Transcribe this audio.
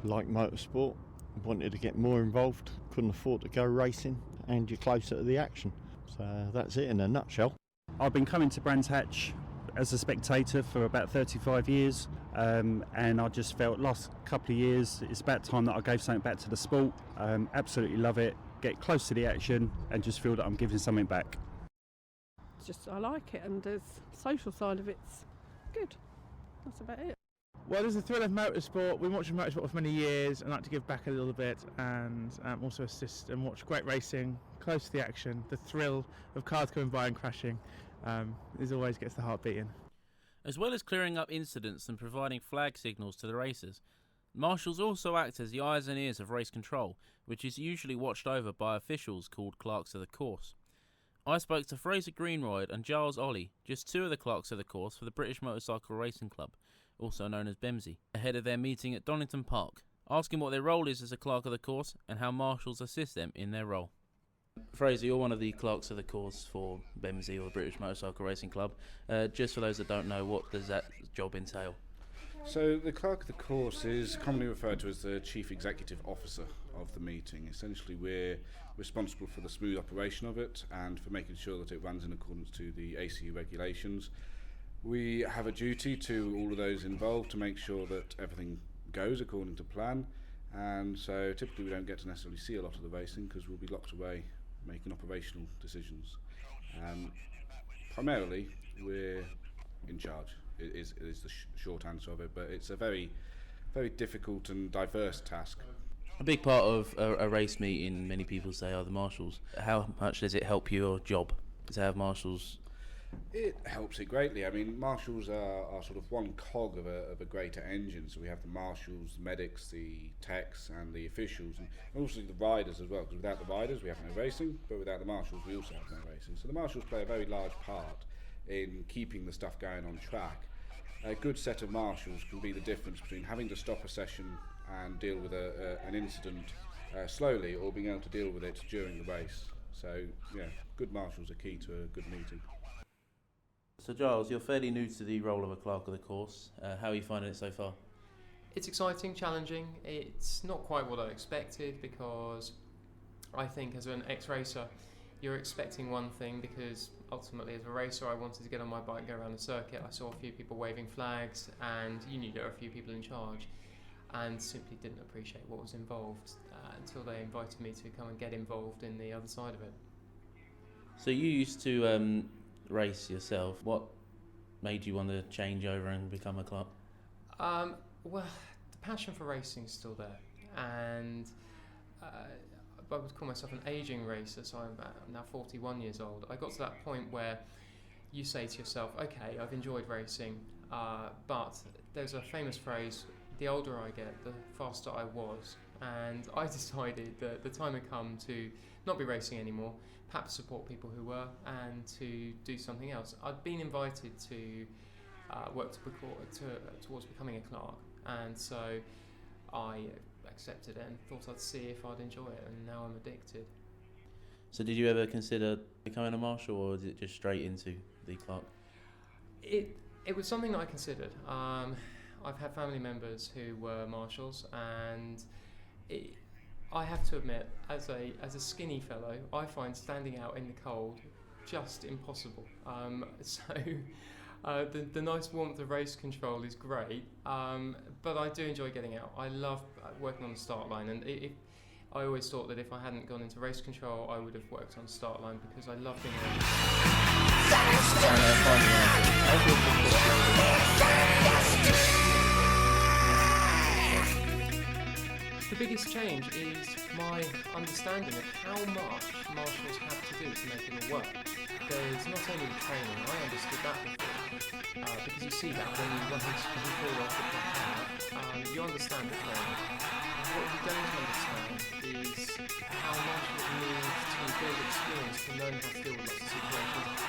Like motorsport, wanted to get more involved, couldn't afford to go racing, and you're closer to the action. So that's it in a nutshell. I've been coming to Brands Hatch as a spectator for about 35 years, and I just felt last couple of years it's about time that I gave something back to the sport. Absolutely love it, get close to the action and just feel that I'm giving something back. I like it, and the social side of it's good. That's about it. Well, there's the thrill of motorsport. We've been watching motorsport for many years and like to give back a little bit and also assist and watch great racing, close to the action. The thrill of cars coming by and crashing is always gets the heart beating. As well as clearing up incidents and providing flag signals to the racers, marshals also act as the eyes and ears of race control, which is usually watched over by officials called clerks of the course. I spoke to Fraser Greenride and Giles Ollie, just two of the clerks of the course for the British Motorcycle Racing Club, also known as BEMSI, ahead of their meeting at Donington Park, asking what their role is as a clerk of the course and how marshals assist them in their role. Fraser, you're one of the clerks of the course for BEMSI, or the British Motorcycle Racing Club. Just for those that don't know, what does that job entail? So the clerk of the course is commonly referred to as the chief executive officer of the meeting. Essentially, we're responsible for the smooth operation of it and for making sure that it runs in accordance to the ACU regulations. We have a duty to all of those involved to make sure that everything goes according to plan, and so typically we don't get to necessarily see a lot of the racing because we'll be locked away making operational decisions. Primarily, we're in charge. It is the short answer of it, but it's a very, very difficult and diverse task. A big part of a race meeting, many people say, are the marshals. How much does it help your job to have marshals? It helps it greatly. I mean, marshals are sort of one cog of a greater engine. So we have the marshals, the medics, the techs and the officials, and also the riders as well, because without the riders we have no racing, but without the marshals we also have no racing. So the marshals play a very large part in keeping the stuff going on track. A good set of marshals can be the difference between having to stop a session and deal with an incident slowly, or being able to deal with it during the race. So yeah, good marshals are key to a good meeting. So Giles, you're fairly new to the role of a clerk of the course. How are you finding it so far? It's exciting, challenging. It's not quite what I expected, because I think as an ex-racer you're expecting one thing, because ultimately as a racer I wanted to get on my bike, go around the circuit. I saw a few people waving flags and you knew there were a few people in charge, and simply didn't appreciate what was involved until they invited me to come and get involved in the other side of it. So you used to race yourself. What made you want to change over and become a clerk? Well, the passion for racing is still there, and I would call myself an ageing racer, so I'm now 41 years old. I got to that point where you say to yourself, okay, I've enjoyed racing, but there's a famous phrase, the older I get, the faster I was, and I decided that the time had come to not be racing anymore, perhaps support people who were, and to do something else. I'd been invited to work towards becoming a clerk, and so I accepted it and thought I'd see if I'd enjoy it, and now I'm addicted. So did you ever consider becoming a marshal, or was it just straight into the clerk? It was something that I considered. I've had family members who were marshals, and I have to admit, as a skinny fellow, I find standing out in the cold just impossible. The nice warmth of race control is great, but I do enjoy getting out. I love working on the start line, and I always thought that if I hadn't gone into race control, I would have worked on the start line, because I love being The biggest change is my understanding of how much marshals have to do to make it all work. There's not only the training, I understood that before, because you see that when you run into people off the track, you understand the training. What you don't understand is how marshals need to build experience to learn how to deal with lots of situations.